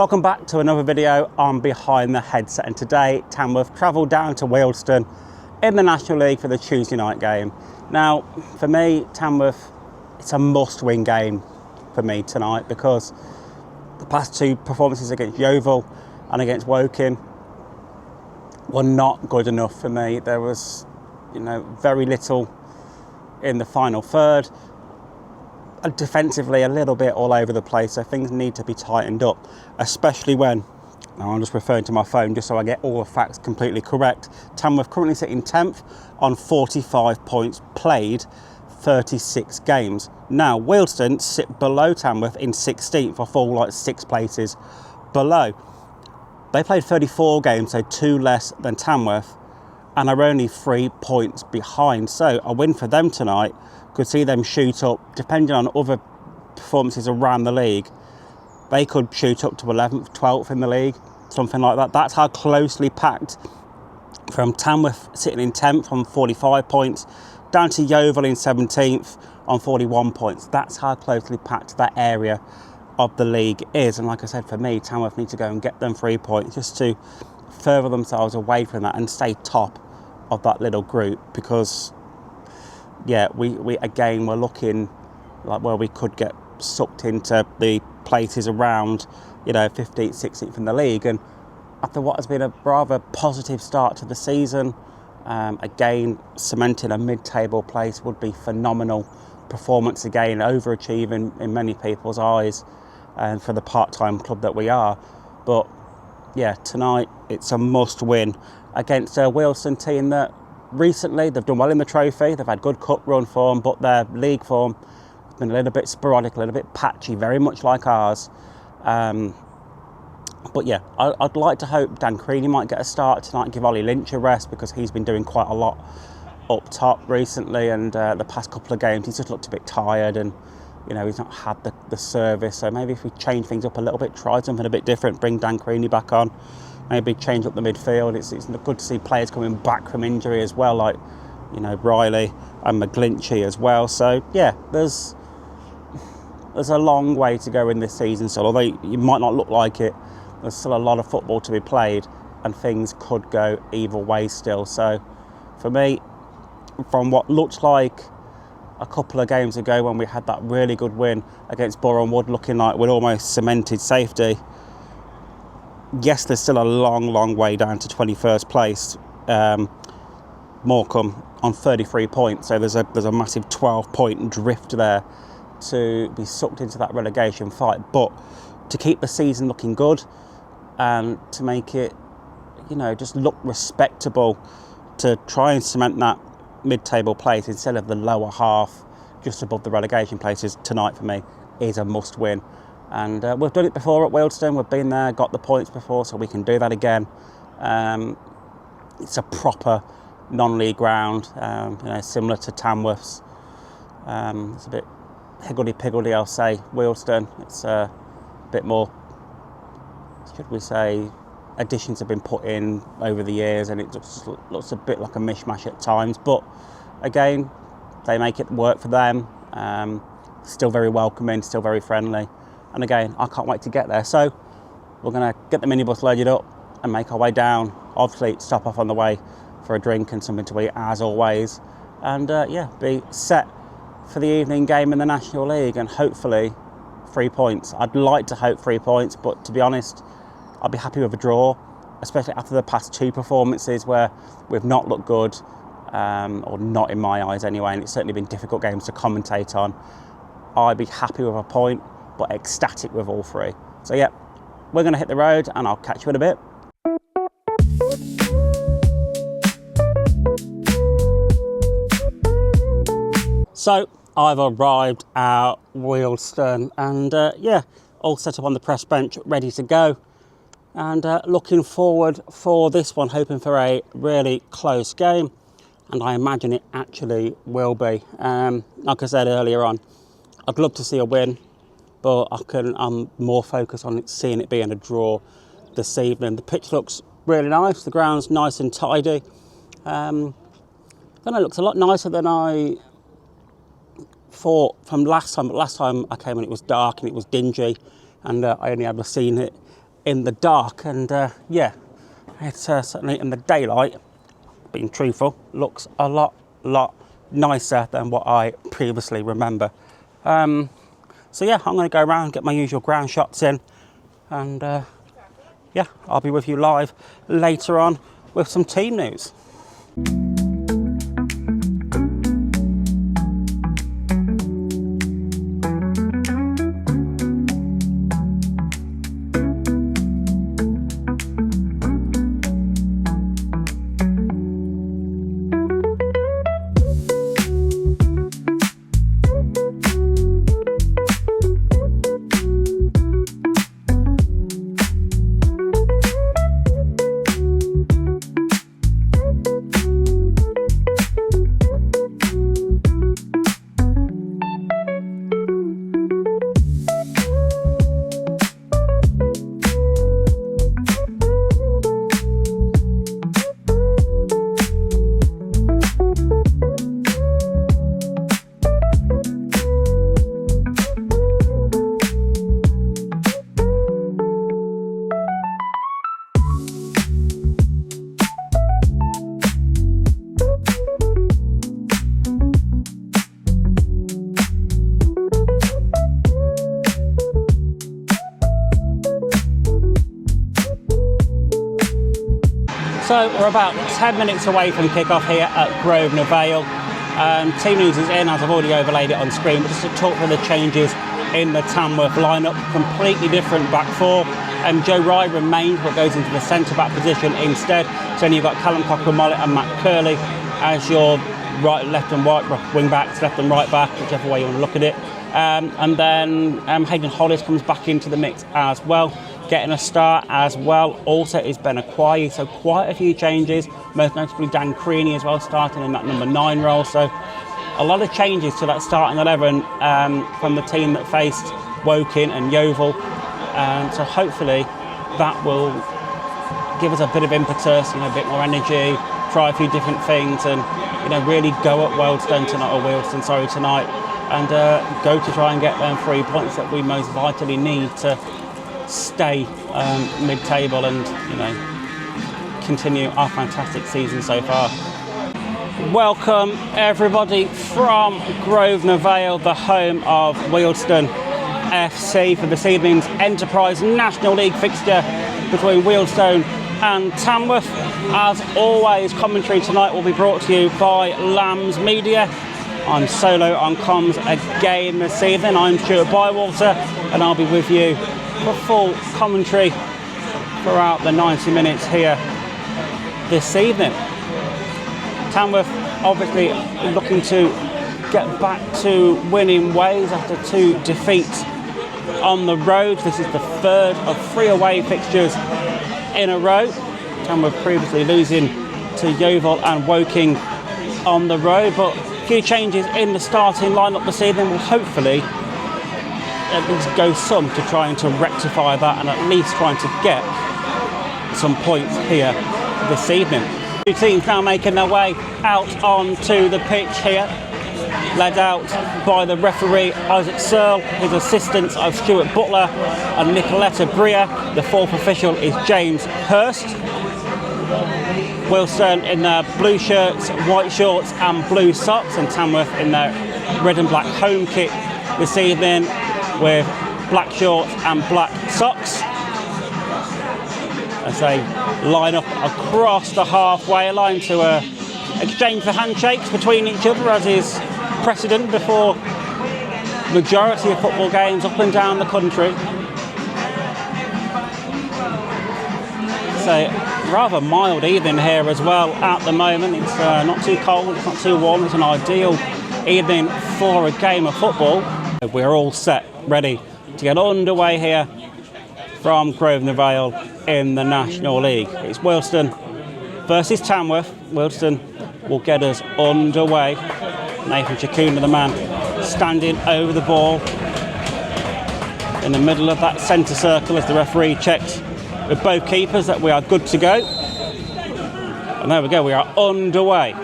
Welcome back to another video on Behind the Headset, and today Tamworth travelled down to Wealdstone in the National League for the Tuesday night game. Now for me, Tamworth, it's a must-win game for me tonight because the past two performances against Yeovil and against Woking were not good enough for me. There was, very little in the final third. Defensively, a little bit all over the place, so things need to be tightened up, especially when, now I'm just referring to my phone just so I get all the facts completely correct. Tamworth currently sitting 10th on 45 points played, 36 games. Now, Wealdstone sit below Tamworth in 16th, or fall like 6 places below. They played 34 games, so 2 less than Tamworth, and are only 3 points behind. So a win for them tonight could see them shoot up, depending on other performances around the league. They could shoot up to 11th, 12th in the league, something like that. That's how closely packed, from Tamworth sitting in 10th on 45 points, down to Yeovil in 17th on 41 points. That's how closely packed that area of the league is. And like I said, for me, Tamworth need to go and get them 3 points just to further themselves away from that and stay top of that little group, because we again, we're looking like where we could get sucked into the places around 15th, 16th in the league. And after what has been a rather positive start to the season, again, cementing a mid-table place would be phenomenal performance again, overachieving in many people's eyes, and for the part-time club that we are. But yeah, tonight it's a must-win against a Wealdstone team that recently they've done well in the trophy. They've had good cup run form, but their league form has been a little bit sporadic, a little bit patchy, very much like ours. But yeah, I'd like to hope Dan Creaney might get a start tonight, give Ollie Lynch a rest, because he's been doing quite a lot up top recently, and the past couple of games he's just looked a bit tired, and he's not had the service. So maybe if we change things up a little bit, try something a bit different, bring Dan Creaney back on, maybe change up the midfield. It's good to see players coming back from injury as well, like Riley and McGlinchey as well. So yeah, there's a long way to go in this season still. Although you might not look like it, there's still a lot of football to be played, and things could go either way still. So for me, from what looked like a couple of games ago when we had that really good win against Borough and Wood, looking like we'd almost cemented safety, yes, there's still a long way down to 21st place. Morecambe on 33 points, so there's a massive 12-point drift there to be sucked into that relegation fight. But to keep the season looking good and to make it, just look respectable, to try and cement that mid-table place instead of the lower half just above the relegation places, tonight for me is a must-win. And we've done it before at Wealdstone. We've been there, got the points before, so we can do that again. It's a proper non-league ground, similar to Tamworth's. It's a bit higgledy-piggledy, I'll say. Wealdstone, it's a bit more, should we say, additions have been put in over the years, and it just looks a bit like a mishmash at times. But again, they make it work for them. Still very welcoming, still very friendly. And again, I can't wait to get there. So we're going to get the minibus loaded up and make our way down. Obviously, stop off on the way for a drink and something to eat, as always. And be set for the evening game in the National League, and hopefully 3 points. I'd like to hope 3 points, but to be honest, I'd be happy with a draw, especially after the past 2 performances where we've not looked good, or not in my eyes anyway, and it's certainly been difficult games to commentate on. I'd be happy with a point, but ecstatic with all 3. So yeah, we're going to hit the road, and I'll catch you in a bit. So I've arrived at Wealdstone, and all set up on the press bench, ready to go, and looking forward for this one, hoping for a really close game, and I imagine it actually will be. Like I said earlier on, I'd love to see a win, but I'm more focused on seeing it being a draw this evening. The pitch looks really nice, the ground's nice and tidy. It looks a lot nicer than I thought from last time. But last time I came and it was dark and it was dingy, and I only ever seen it in the dark, and yeah, it's certainly in the daylight, being truthful, looks a lot nicer than what I previously remember. So yeah, I'm going to go around, get my usual ground shots in, and yeah, I'll be with you live later on with some team news. So we're about 10 minutes away from kick-off here at Grosvenor Vale. Team news is in, as I've already overlaid it on screen, but just to talk through the changes in the Tamworth lineup. Completely different back four. Joe Rye remained, but goes into the centre-back position instead. So then you've got Callum Cocker-Mollett and Matt Curley as your right, left and right wing-backs, left and right back, whichever way you want to look at it. And then Hayden Hollis comes back into the mix as well, getting a start as well. Also is Ben Aquai, so quite a few changes, most notably Dan Creaney as well, starting in that number 9 role. So a lot of changes to that starting 11 from the team that faced Woking and Yeovil. So hopefully that will give us a bit of impetus, a bit more energy, try a few different things, and really go at Wealdstone tonight, and go to try and get them 3 points that we most vitally need to stay mid-table and continue our fantastic season so far. Welcome everybody from Grosvenor Vale, the home of Wealdstone FC, for this evening's Enterprise National League fixture between Wealdstone and Tamworth. As always, commentary tonight will be brought to you by Lambs Media. I'm solo on comms again this evening. I'm Stuart Bywater, and I'll be with you for full commentary throughout the 90 minutes here this evening. Tamworth obviously looking to get back to winning ways after 2 defeats on the road. This is the 3rd of 3 away fixtures in a row. Tamworth previously losing to Yeovil and Woking on the road, but a few changes in the starting lineup this evening will hopefully at least go some to trying to rectify that, and at least trying to get some points here this evening. 2 teams now making their way out onto the pitch here, led out by the referee Isaac Searle, his assistants of Stuart Butler and Nicoletta Bria. The 4th official is James Hurst. Wealdstone in their blue shirts, white shorts and blue socks, and Tamworth in their red and black home kit this evening with black shorts and black socks, as they line up across the halfway line to exchange the handshakes between each other, as is precedent before majority of football games up and down the country. So rather mild evening here as well at the moment. It's not too cold, it's not too warm. It's an ideal evening for a game of football. We're all set, ready to get underway here from Grosvenor Vale in the National League. It's Wealdstone versus Tamworth. Wealdstone will get us underway. Nathan Chakuna, the man, standing over the ball in the middle of that centre circle as the referee checks with both keepers that we are good to go. And there we go, we are underway.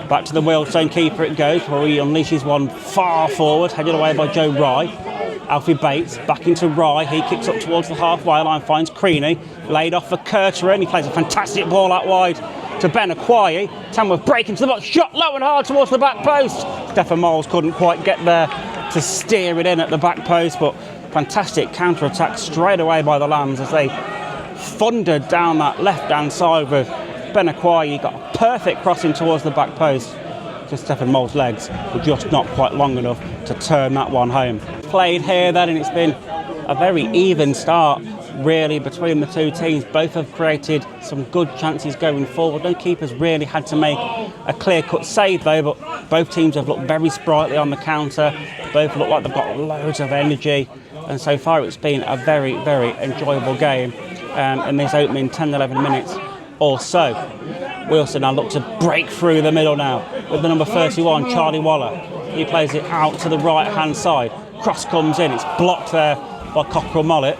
Back to the Wealdstone keeper it goes, where he unleashes one far forward, headed away by Joe Rye. Alfie Bates back into Rye. He kicks up towards the halfway line, finds Creaney, laid off for Curterin. He plays a fantastic ball out wide to Ben Aquayi. Tamworth break into the box, shot low and hard towards the back post. Stefan Moles couldn't quite get there to steer it in at the back post, but fantastic counter-attack straight away by the Lambs as they thundered down that left-hand side with Ben Aquayi. Got a perfect crossing towards the back post. Just Stefan Moles' legs were just not quite long enough to turn that one home. Played here then, and it's been a very even start really between the two teams. Both have created some good chances going forward. No keepers really had to make a clear-cut save though, but both teams have looked very sprightly on the counter. Both look like they've got loads of energy, and so far it's been a very, very enjoyable game in this opening 10-11 minutes or so. Wealdstone now look to break through the middle now with the number 31, Charlie Waller. He plays it out to the right-hand side. Cross comes in, it's blocked there by Cockerell Mollett.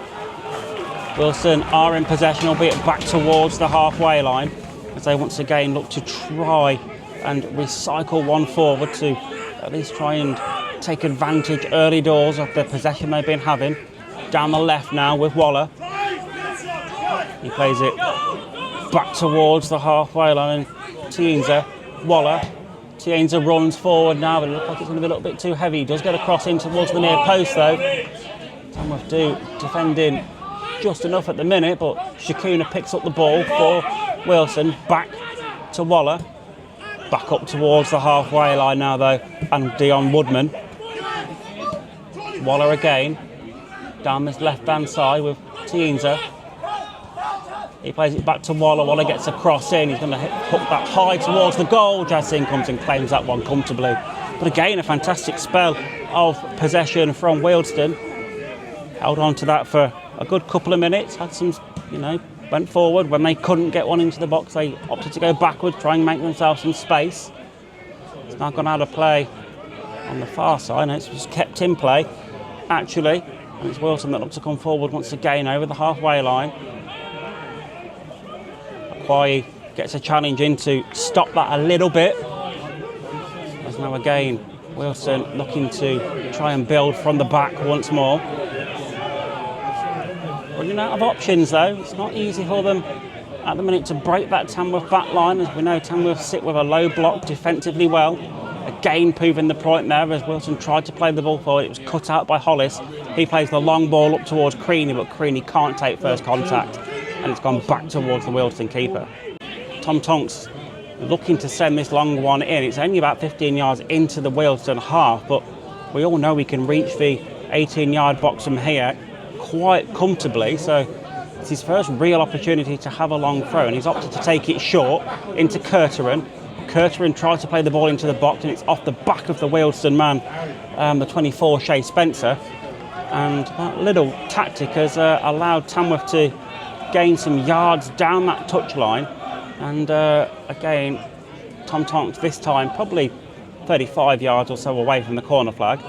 Wealdstone are in possession, albeit back towards the halfway line, as they once again look to try and recycle one forward to at least try and take advantage early doors of the possession they've been having. Down the left now with Waller. He plays it back towards the halfway line, and Tienza, Waller. Tienza runs forward now, but it looks like it's going to be a little bit too heavy. He does get a cross in towards the near post though. Tamworth do defending just enough at the minute, but Shakuna picks up the ball for Wealdstone. Back to Waller. Back up towards the halfway line now though, and Dion Woodman. Waller again, down this left-hand side with Tienza. He plays it back to Waller. Waller gets a cross in. He's going to hook that high towards the goal. Jazz Singh comes and claims that one comfortably. But again, a fantastic spell of possession from Wealdstone. Held on to that for a good couple of minutes. Had some, went forward. When they couldn't get one into the box, they opted to go backwards, try and make themselves some space. It's now gone out of play on the far side. It's just kept in play, actually. And it's Wealdstone that looks to come forward once again over the halfway line. Aquayi gets a challenge in to stop that a little bit. As now again, Wealdstone looking to try and build from the back once more. Running out of options though. It's not easy for them at the minute to break that Tamworth back line. As we know, Tamworth sit with a low block defensively well. Again proving the point there as Wealdstone tried to play the ball forward. It was cut out by Hollis. He plays the long ball up towards Creaney, but Creaney can't take first contact, and it's gone back towards the Wealdstone keeper. Tom Tonks looking to send this long one in. It's only about 15 yards into the Wealdstone half, but we all know we can reach the 18-yard box from here quite comfortably, so it's his first real opportunity to have a long throw, and he's opted to take it short into Curterin. Curterin tries to play the ball into the box, and it's off the back of the Wealdstone man, the 24, Shay Spencer, and that little tactic has allowed Tamworth to gain some yards down that touchline. And again, Tom Tonks this time probably 35 yards or so away from the corner flag.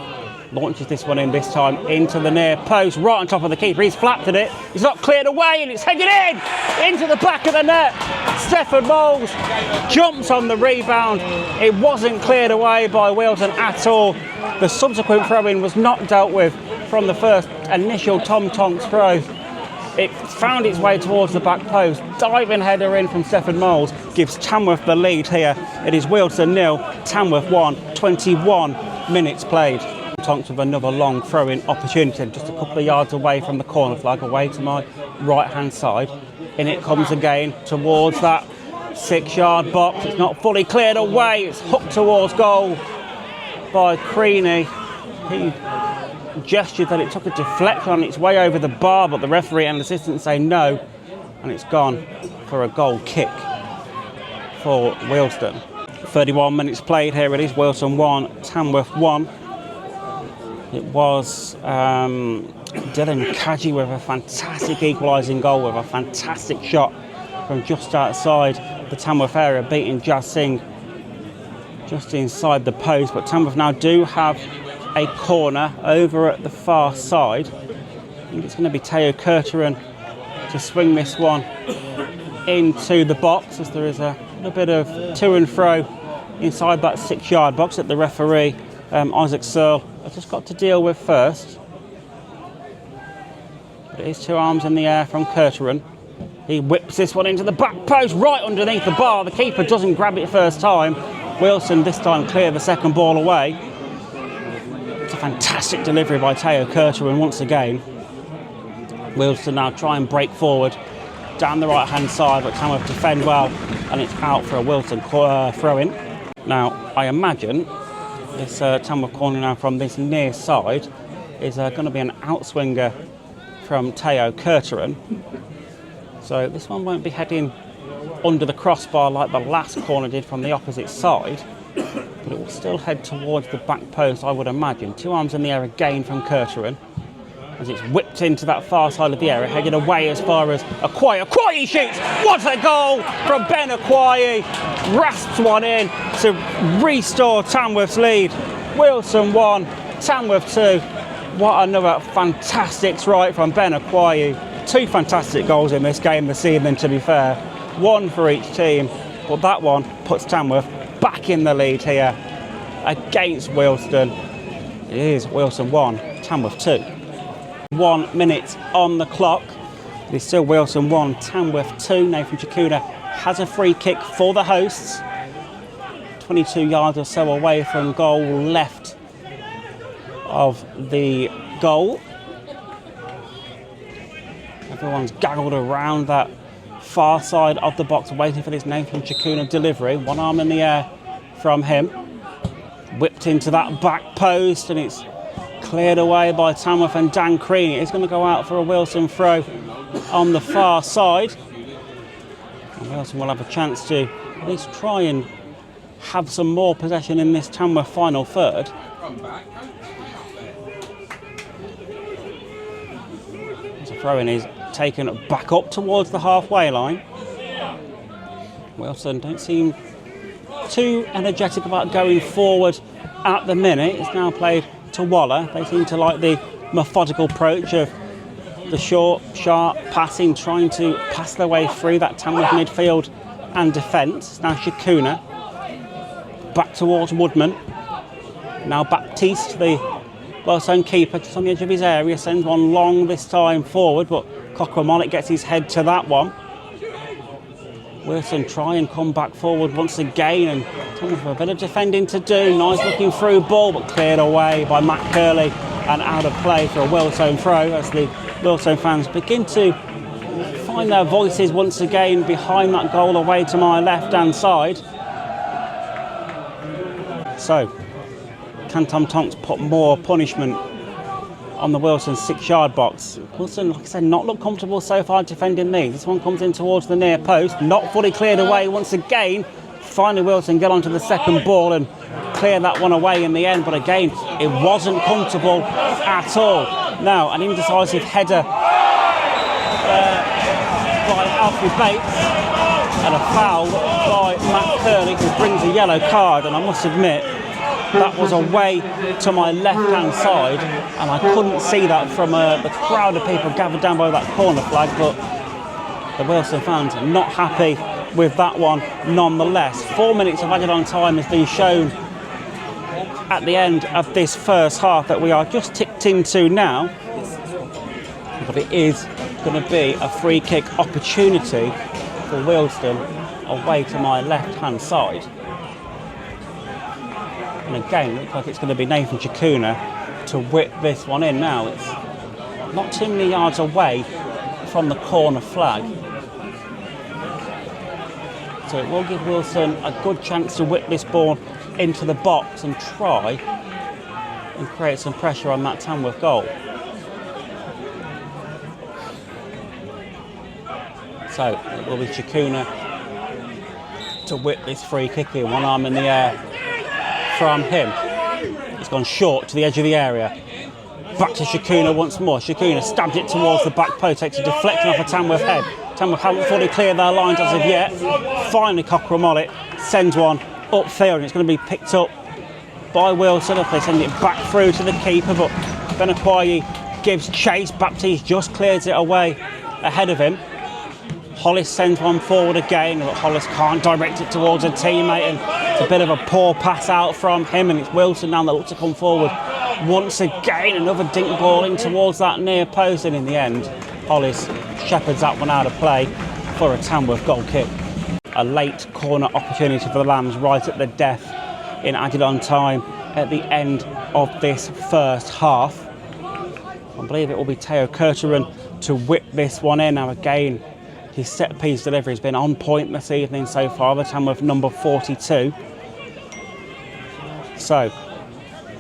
Launches this one in this time into the near post, right on top of the keeper. He's flapped at it. He's not cleared away, and it's headed in into the back of the net. Stefan Moles jumps on the rebound. It wasn't cleared away by Wealdstone at all. The subsequent throw-in was not dealt with from the first initial Tom Tonks throw. It found its way towards the back post. Diving header in from Stefan Moles gives Tamworth the lead here. It is Wealdstone 0, Tamworth 1, 21 minutes played. Tonks with another long throw-in opportunity, just a couple of yards away from the corner flag, away to my right-hand side. In it comes again towards that 6-yard box. It's not fully cleared away. It's hooked towards goal by Creaney. He gestured that it took a deflection on its way over the bar, but the referee and assistant say no, and it's gone for a goal kick for Wealdstone. 31 minutes played here. It is Wealdstone 1, Tamworth 1. It was Dylan Kadji with a fantastic equalising goal, with a fantastic shot from just outside the Tamworth area, beating Jazz Singh just inside the post. But Tamworth now do have a corner over at the far side. I think it's going to be Teo Curterin to swing this one into the box, as there is a little bit of to and fro inside that 6-yard box that the referee, Isaac Searle, has just got to deal with first. It is 2 arms in the air from Curteran. He whips this one into the back post, right underneath the bar. The keeper doesn't grab it first time. Wealdstone this time clear the second ball away. It's a fantastic delivery by Teo Curteran once again. Wealdstone now try and break forward down the right-hand side, but Tamworth defend well, and it's out for a Wealdstone throw-in. Now, I imagine this Tamworth corner now from this near side is going to be an outswinger from Teo Curteran. So this one won't be heading under the crossbar like the last corner did from the opposite side, but it will still head towards the back post, I would imagine. 2 arms in the air again from Curteran as it's whipped into that far side of the area, headed away as far as Akwayi. Akwayi shoots! What a goal from Ben Akwayi! Grasps one in to restore Tamworth's lead. Wealdstone 1, Tamworth 2. What another fantastic strike from Ben Akwayi. 2 fantastic goals in this game this evening, to be fair. 1 for each team, but that one puts Tamworth back in the lead here against Wealdstone. It is Wealdstone 1, Tamworth 2. 1 minute on the clock. It is still Wealdstone 1, Tamworth 2. Nathan Chikuna has a free kick for the hosts. 22 yards or so away from goal, left of the goal. Everyone's gaggled around that far side of the box waiting for this Nathan Chikuna delivery. 1 arm in the air from him. Whipped into that back post, and it's cleared away by Tamworth and Dan Crean. It's going to go out for a Wealdstone throw on the far side. And Wealdstone will have a chance to at least try and have some more possession in this Tamworth final third. As a throw-in is taken back up towards the halfway line. Wealdstone don't seem too energetic about going forward at the minute. It's now played to Waller. They seem to like the methodical approach of the short, sharp passing, trying to pass their way through that Tamworth midfield and defence. Now Chikuna back towards Woodman. Now Baptiste, the Wealdstone keeper, just on the edge of his area, sends one long this time forward, but Cochran gets his head to that one. Wealdstone try and come back forward once again, and Tamworth have a bit of defending to do. Nice looking through ball, but cleared away by Matt Curley and out of play for a Wealdstone throw as the Wealdstone fans begin to find their voices once again behind that goal away to my left-hand side. So, can Tom Tonks put more punishment on the Wealdstone 6-yard box? Wealdstone, like I said, not look comfortable so far defending these. This one comes in towards the near post, not fully cleared away once again. Finally Wealdstone get onto the second ball and clear that one away in the end, but again, it wasn't comfortable at all. Now, an indecisive header by Alfie Bates and a foul by Matt Curley, who brings a yellow card, and I must admit, that was away to my left-hand side, and I couldn't see that from the crowd of people gathered down by that corner flag, but the Wealdstone fans are not happy with that one nonetheless. 4 minutes of added on time has been shown at the end of this first half that we are just ticked into now, but it is going to be a free kick opportunity for Wealdstone away to my left-hand side. And again, looks like it's going to be Nathan Chikuna to whip this one in. Now, it's not too many yards away from the corner flag, so it will give Wealdstone a good chance to whip this ball into the box and try and create some pressure on that Tamworth goal. So it will be Chikuna to whip this free kick in, 1 arm in the air from him. It's gone short to the edge of the area. Back to Chikuna once more. Chikuna stabs it towards the back post, takes a deflection off a Tamworth head. Tamworth haven't fully cleared their lines as of yet. Finally Cochran sends one upfield, and it's going to be picked up by Wealdstone. They send it back through to the keeper, but Ben Akwayi gives chase. Baptiste just clears it away ahead of him. Hollis sends one forward again, but Hollis can't direct it towards a teammate, and it's a bit of a poor pass out from him, and it's Wealdstone now that looks to come forward once again. Another dink ball in towards that near post, and in the end Hollis shepherds that one out of play for a Tamworth goal kick. A late corner opportunity for the Lambs right at the death in added on time at the end of this first half. I believe it will be Teo Kurteran to whip this one in. Now again, his set piece delivery has been on point this evening so far, the Tamworth number 42. So,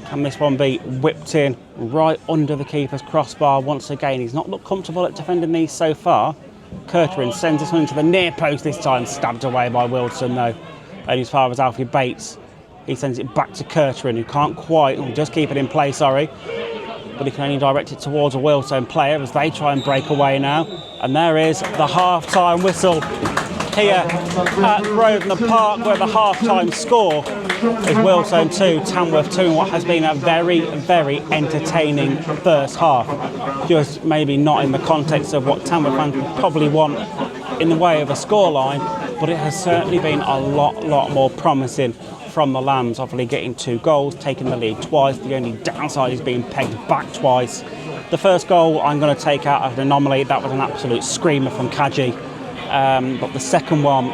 can this one be whipped in right under the keeper's crossbar once again? He's not looked comfortable at defending these so far. Kurteran sends this one into the near post this time, stabbed away by Wealdstone though. And as far as Alfie Bates, he sends it back to Kurteran, who can't quite, just keep it in play, sorry. But he can only direct it towards a Wealdstone player as they try and break away now. And there is the half-time whistle here at Grosvenor Park, where the half-time score is Wealdstone 2, Tamworth 2, in what has been a very, very entertaining first half. Just maybe not in the context of what Tamworth fans would probably want in the way of a scoreline, but it has certainly been a lot more promising from the Lambs, obviously getting 2 goals, taking the lead twice. The only downside is being pegged back twice. The first goal I'm going to take out as an anomaly. That was an absolute screamer from Kaji. But the second one,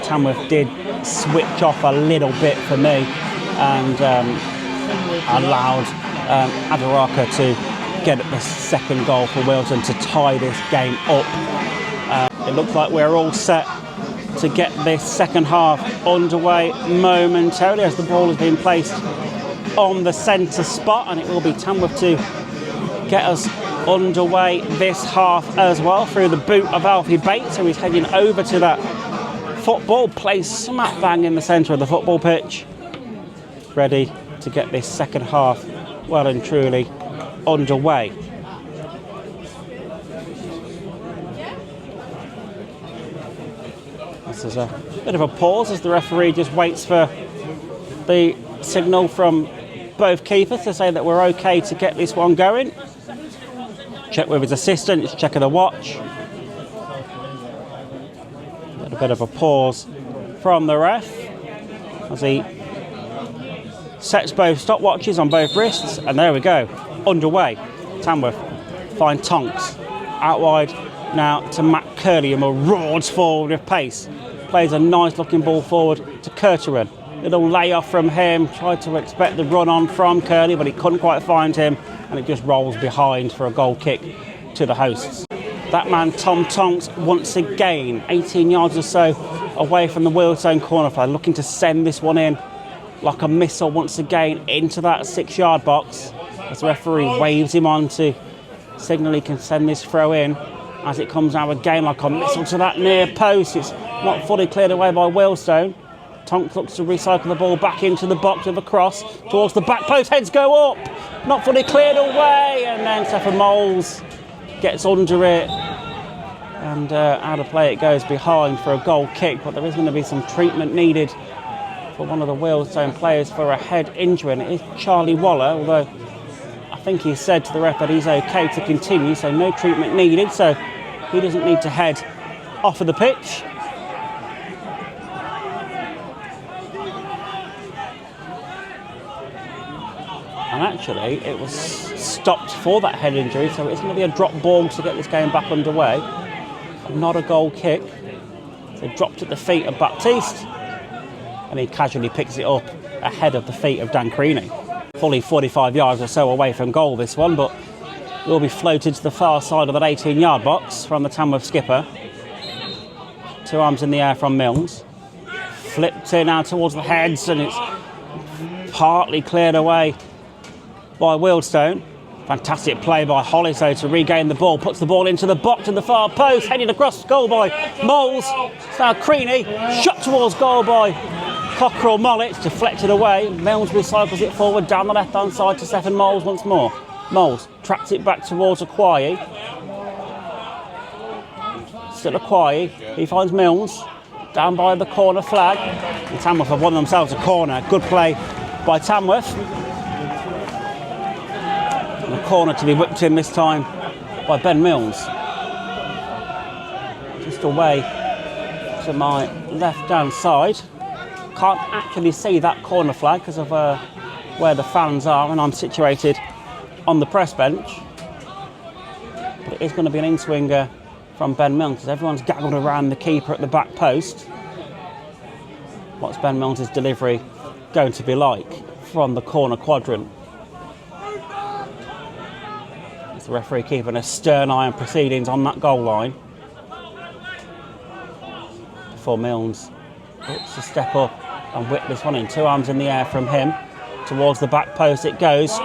Tamworth did switch off a little bit for me and allowed Adaraka to get the second goal for Wealdstone to tie this game up. It looks like we're all set to get this second half underway momentarily as the ball has been placed on the centre spot, and it will be Tamworth to get us underway this half as well through the boot of Alfie Bates, who is heading over to that football, placed smack bang in the centre of the football pitch, ready to get this second half well and truly underway. There's a bit of a pause as the referee just waits for the signal from both keepers to say that we're okay to get this one going. Check with his assistant, he's checking the watch. A bit of a pause from the ref as he sets both stopwatches on both wrists, and there we go, underway. Tamworth find Tonks out wide now to Matt Curley, and marauders forward with pace. Plays a nice looking ball forward to Kurteran. Little layoff from him, tried to expect the run on from Curley, but he couldn't quite find him, and it just rolls behind for a goal kick to the hosts. That man, Tom Tonks, once again, 18 yards or so away from the Wealdstone corner flag, looking to send this one in like a missile once again into that 6-yard box. As the referee waves him on to signal he can send this throw in, as it comes out again like a missile to that near post. It's not fully cleared away by Wealdstone. Tonks looks to recycle the ball back into the box with a cross towards the back post. Heads go up, not fully cleared away, and then Stephen Moles gets under it, and out of play it goes behind for a goal kick. But there is going to be some treatment needed for one of the Wealdstone players for a head injury, and it is Charlie Waller, although I think he said to the ref that he's okay to continue, so no treatment needed, so he doesn't need to head off of the pitch. And actually, it was stopped for that head injury, so it's going to be a drop ball to get this game back underway. Not a goal kick. So dropped at the feet of Baptiste, and he casually picks it up ahead of the feet of Dan Creaney. Fully 45 yards or so away from goal, this one, but will be floated to the far side of that 18-yard box from the Tamworth skipper. 2 arms in the air from Milnes. Flipped in now towards the heads, and it's partly cleared away by Wealdstone. Fantastic play by Hollis though to regain the ball, puts the ball into the box in the far post, headed across goal by Moles. It's now Creaney, shot towards goal by Cockerell Mollett, deflected away. Milnes recycles it forward down the left hand side to Stephen Moles once more. Moles tracks it back towards Aquaye. Still Aquaye, he finds Milnes down by the corner flag. And Tamworth have won themselves a corner. Good play by Tamworth. And a corner to be whipped in this time by Ben Milnes. Just away to my left hand side. Can't actually see that corner flag because of where the fans are, and I'm situated on the press bench. but it is going to be an in-swinger from Ben Milnes because everyone's gaggled around the keeper at the back post. What's Ben Milnes' delivery going to be like from the corner quadrant? It's the referee keeping a stern eye on proceedings on that goal line. Before Milnes looks to step up and whip this one in. 2 arms in the air from him. Towards the back post it goes. It's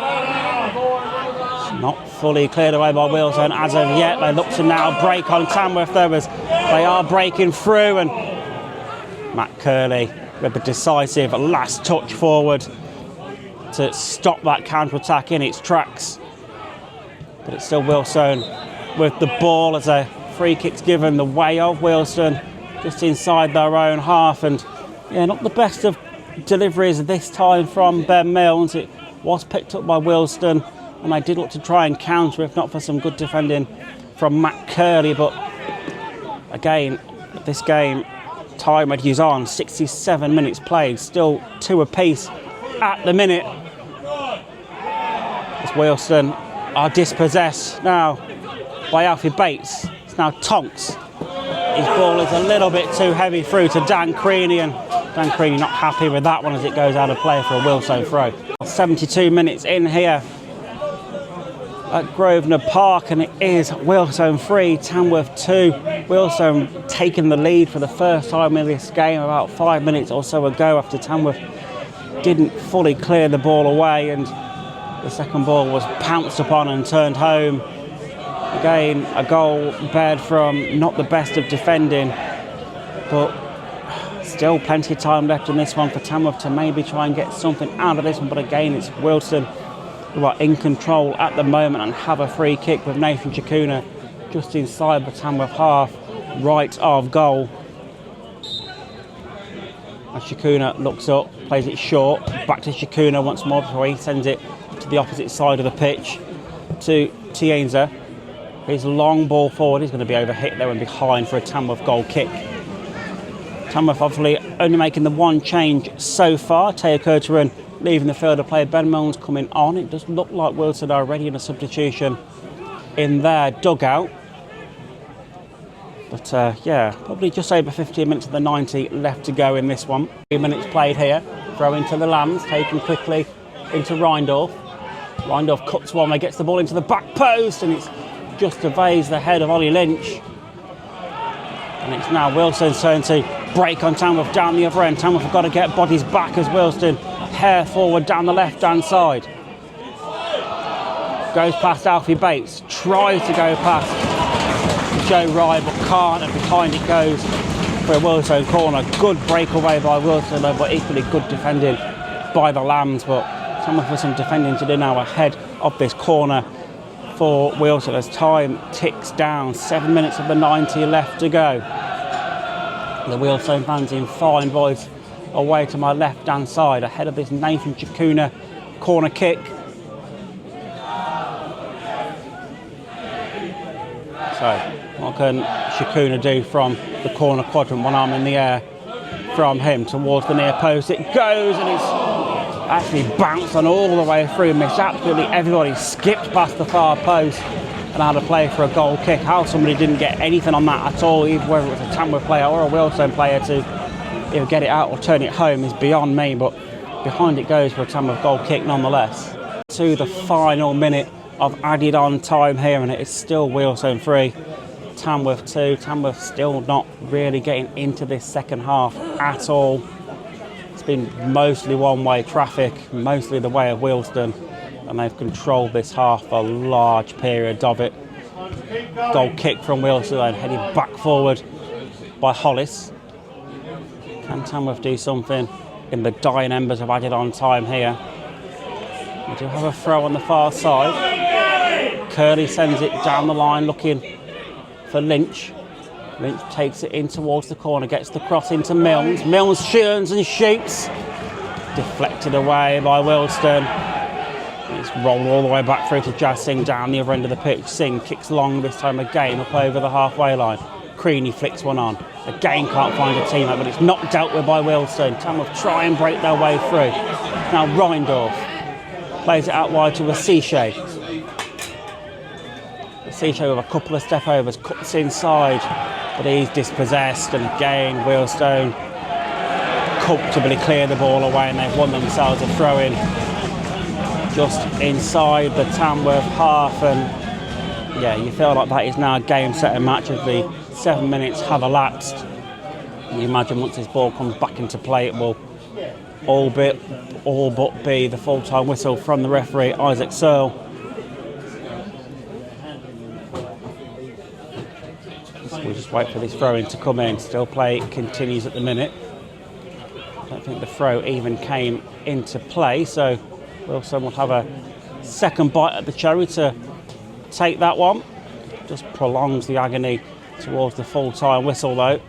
not fully cleared away by Wealdstone as of yet. They look to now break on Tamworth though, as they are breaking through, and Matt Curley with the decisive last touch forward to stop that counter-attack in its tracks. But it's still Wealdstone with the ball as a free kick's given the way of Wealdstone just inside their own half, and yeah, not the best of deliveries this time from Ben Milnes. It was picked up by Wealdstone and they did look to try and counter if not for some good defending from Matt Curley, but again this game time edges on, 67 minutes played, still 2 apiece at the minute as Wealdstone are dispossessed now by Alfie Bates. It's now Tonks. His ball is a little bit too heavy through to Dan Creaney, and Dan Creaney not happy with that one as it goes out of play for a Wealdstone throw. 72 minutes in here at Grosvenor Park, and it is Wealdstone 3, Tamworth 2. Wealdstone taking the lead for the first time in this game about 5 minutes or so ago after Tamworth didn't fully clear the ball away, and the second ball was pounced upon and turned home. Again, a goal bared from not the best of defending, but still plenty of time left in this one for Tamworth to maybe try and get something out of this one. But again, it's Wealdstone who are in control at the moment and have a free kick with Nathan Chikuna just inside the Tamworth half, right of goal. As Chikuna looks up, plays it short, back to Chikuna once more before he sends it to the opposite side of the pitch to Tienza. His long ball forward is going to be overhit there and behind for a Tamworth goal kick. Tamworth obviously only making the one change so far. Teo Kurteran leaving the field to play. Ben Milnes coming on. It does look like Wealdstone are already in a substitution in their dugout. But yeah, probably just over 15 minutes of the 90 left to go in this one. 3 minutes played here. Throw into the Lambs, taken quickly into Reindorf. Reindorf cuts one, they gets the ball into the back post, and it's just evades the head of Ollie Lynch. And it's now Wealdstone's turn to break on Tamworth down the other end. Tamworth have got to get bodies back as Wealdstone hair forward down the left-hand side. Goes past Alfie Bates, tries to go past Joe Rye, but can't, and behind it goes for a Wealdstone corner. Good breakaway by Wealdstone, though, but equally good defending by the Lambs. But Tamworth with some defending to do now ahead of this corner for Wealdstone as time ticks down. 7 minutes of the 90 left to go. The Wealdstone fans in fine voice away to my left-hand side ahead of this Nathan Chikuna corner kick. So what can Chikuna do from the corner quadrant? One arm in the air from him towards the near post. It goes, and it's actually bounced on all the way through, missed absolutely everybody, skipped past the far post and had a play for a goal kick. How somebody didn't get anything on that at all, either whether it was a Tamworth player or a Wealdstone player to either get it out or turn it home, is beyond me, but behind it goes for a Tamworth goal kick nonetheless. To the final minute of added on time here, and it is still Wealdstone 3, Tamworth 2. Tamworth still not really getting into this second half at all. It's been mostly one-way traffic, mostly the way of Wealdstone, and they've controlled this half for large periods of it. Goal kick from Wealdstone, headed back forward by Hollis. Can Tamworth do something in the dying embers of added on time here? We do have a throw on the far side. Curley sends it down the line looking for Lynch. Lynch takes it in towards the corner, gets the cross into Milnes. Milnes turns and shoots. Deflected away by Wealdstone. It's rolled all the way back through to Jazz Singh down the other end of the pitch. Singh kicks long this time again up over the halfway line. Creaney flicks one on. Again can't find a teammate, but it's not dealt with by Wealdstone. Tamworth try and break their way through. Now Reindorf plays it out wide to Asishe. Seashow with a couple of step overs, cuts inside, but he's dispossessed, and again Wealdstone comfortably clear the ball away, and they've won themselves a throw-in just inside the Tamworth half. And yeah, you feel like that is now a game, set and match as the 7 minutes have elapsed. And you imagine once this ball comes back into play, it will all but be the full-time whistle from the referee, Isaac Searle. So we'll just wait for this throw-in to come in. Still play continues at the minute. I don't think the throw even came into play, so Wealdstone will have a second bite at the cherry to take that one. Just prolongs the agony towards the full-time whistle though.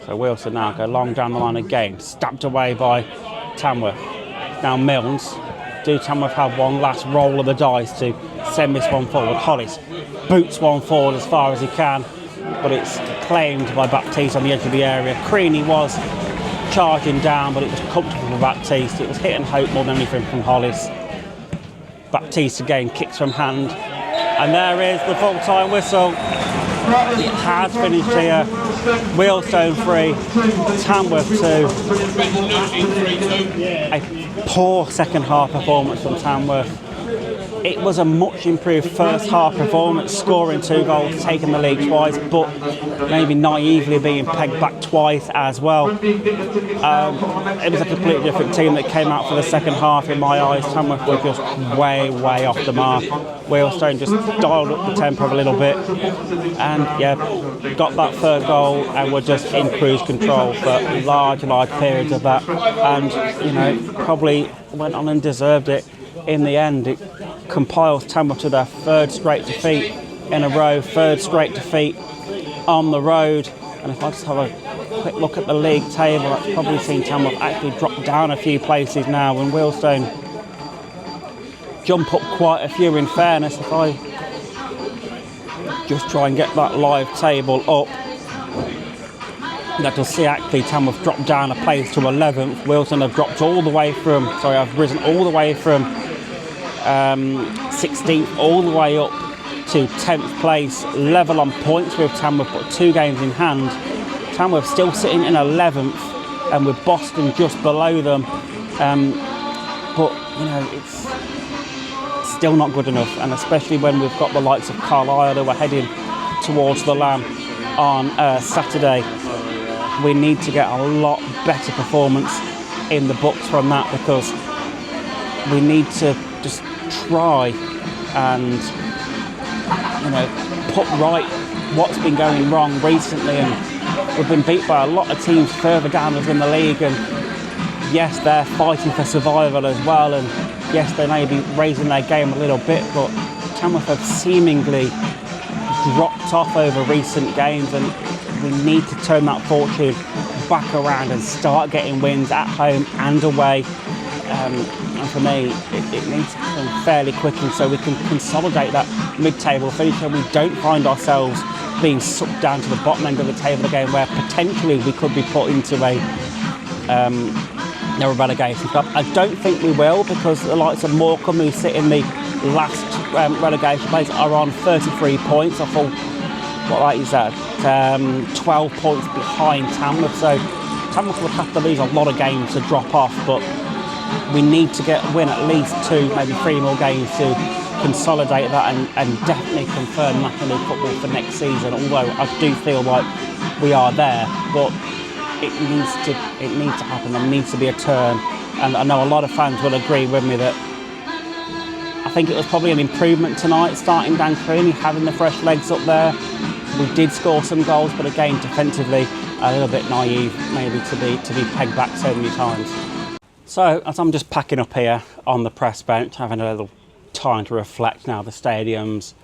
So Wealdstone now go long down the line again, stabbed away by Tamworth. Now Milnes. Do Tamworth have one last roll of the dice to send this one forward? Hollis boots one forward as far as he can, but it's claimed by Baptiste on the edge of the area. Creaney was charging down, but it was comfortable for Baptiste. It was hit and hope more than anything from Hollis. Baptiste again kicks from hand, and there is the full-time whistle. It has finished here. Wealdstone 3, Tamworth 2. A poor second half performance from Tamworth. It was a much improved first half performance, scoring 2 goals, taking the lead twice, but maybe naively being pegged back twice as well. It was a completely different team that came out for the second half in my eyes. Tamworth were just way off the mark. Wealdstone just dialed up the tempo a little bit, and yeah, got that third goal and were just in cruise control for large periods of that, and you know, probably went on and deserved it in the end. It compiles Tamworth to their third straight defeat in a row, third straight defeat on the road. And if I just have a quick look at the league table, that's probably seen Tamworth actually drop down a few places now, and Wealdstone jump up quite a few. In fairness, if I just try and get that live table up, that'll see actually Tamworth drop down a place to 11th. Wealdstone have dropped all the way from, I've risen all the way from 16th all the way up to 10th place, level on points with Tamworth, but 2 games in hand. Tamworth still sitting in 11th, and with Boston just below them. But you know, it's still not good enough, and especially when we've got the likes of Carlisle who are heading towards the Lamb on Saturday. We need to get a lot better performance in the books from that, because we need to just try and, you know, put right what's been going wrong recently. And we've been beat by a lot of teams further down us in the league, and yes, they're fighting for survival as well, and yes, they may be raising their game a little bit, but Tamworth have seemingly dropped off over recent games, and we need to turn that fortune back around and start getting wins at home and away. And for me, it needs to happen fairly quickly so we can consolidate that mid-table finish, and we don't find ourselves being sucked down to the bottom end of the table again, where potentially we could be put into a relegation club. I don't think we will, because the likes of Morecambe, who sit in the last relegation place, are on 33 points. I thought, what is that? 12 points behind Tamworth. So Tamworth would have to lose a lot of games to drop off, but we need to win at least 2, maybe 3 more games to consolidate that and definitely confirm National League football for next season. Although I do feel like we are there, but it needs to happen. There needs to be a turn, and I know a lot of fans will agree with me that I think it was probably an improvement tonight, starting Dan Creaney, having the fresh legs up there. We did score some goals, but again, defensively, a little bit naive, maybe to be pegged back so many times. So, as I'm just packing up here on the press bench, having a little time to reflect now, the stadium's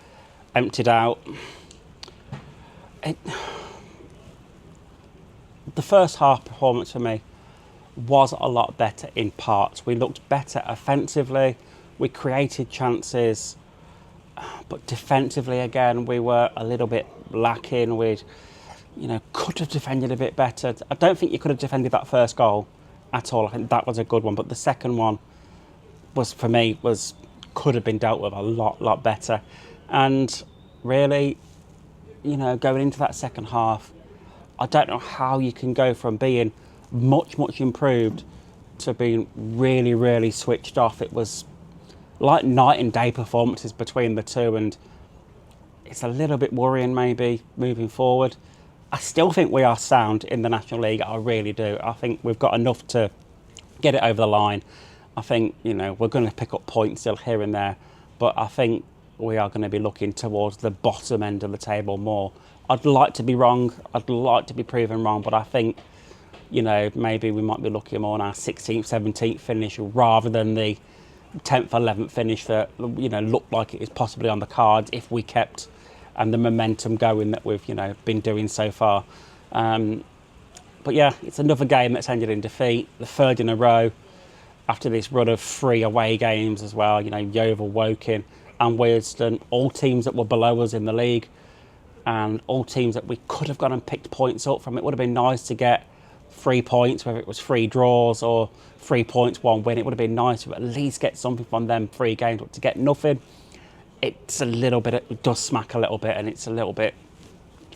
emptied out. The first half performance for me was a lot better in parts. We looked better offensively, we created chances, but defensively again we were a little bit lacking. We'd, could have defended a bit better. I don't think you could have defended that first goal at all. I think that was a good one, but the second one was, for me, was could have been dealt with a lot better. And really, you know, going into that second half, I don't know how you can go from being much improved to being really switched off. It was like night and day performances between the two, and it's a little bit worrying maybe moving forward. I still think we are sound in the National League. I really do. I think we've got enough to get it over the line. I think, you know, we're going to pick up points still here and there, but I think we are going to be looking towards the bottom end of the table more. I'd like to be wrong. I'd like to be proven wrong, but I think, you know, maybe we might be looking more on our 16th, 17th finish rather than the 10th, 11th finish that, you know, looked like it is possibly on the cards if we kept and the momentum going that we've, you know, been doing so far. But yeah, it's another game that's ended in defeat, the third in a row after this run of 3 away games as well. You know, Yeovil, Woking and Wealdstone, all teams that were below us in the league and all teams that we could have gone and picked points up from. It would have been nice to get 3 points, whether it was 3 draws or 3 points, 1 win. It would have been nice to at least get something from them 3 games, but to get nothing, it's a little bit, it does smack a little bit, and it's a little bit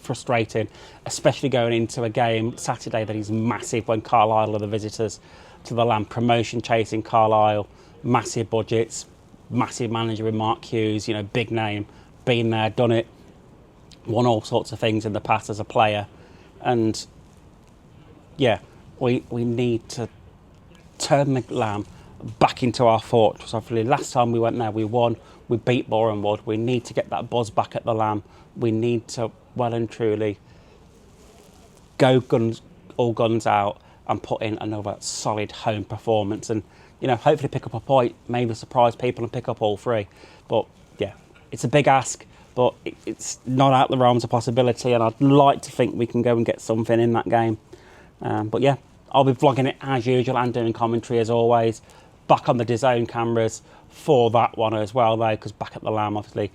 frustrating, especially going into a game Saturday that is massive when Carlisle are the visitors to the Lamb. Promotion chasing Carlisle, massive budgets, massive manager in Mark Hughes, you know, big name, been there, done it, won all sorts of things in the past as a player. And yeah, we need to turn the Lamb back into our fortress. Obviously, last time we went there, we won. We beat Borehamwood. We need to get that buzz back at the Lamb. We need to well and truly go all guns out and put in another solid home performance, and, you know, hopefully pick up a point, maybe surprise people and pick up all 3. But yeah, it's a big ask, but it's not out the realms of possibility, and I'd like to think we can go and get something in that game. But yeah, I'll be vlogging it as usual and doing commentary as always. Back on the DAZN cameras for that one as well though, because back at the Lamb, obviously,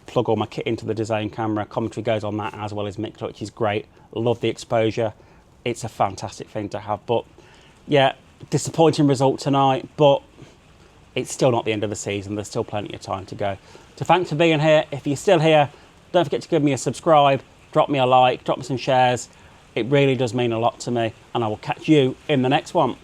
plug all my kit into the DAZN camera. Commentary goes on that as well as mixed, which is great. Love the exposure. It's a fantastic thing to have. But yeah, disappointing result tonight, but it's still not the end of the season. There's still plenty of time to go. So thanks for being here. If you're still here, don't forget to give me a subscribe, drop me a like, drop me some shares. It really does mean a lot to me, and I will catch you in the next one.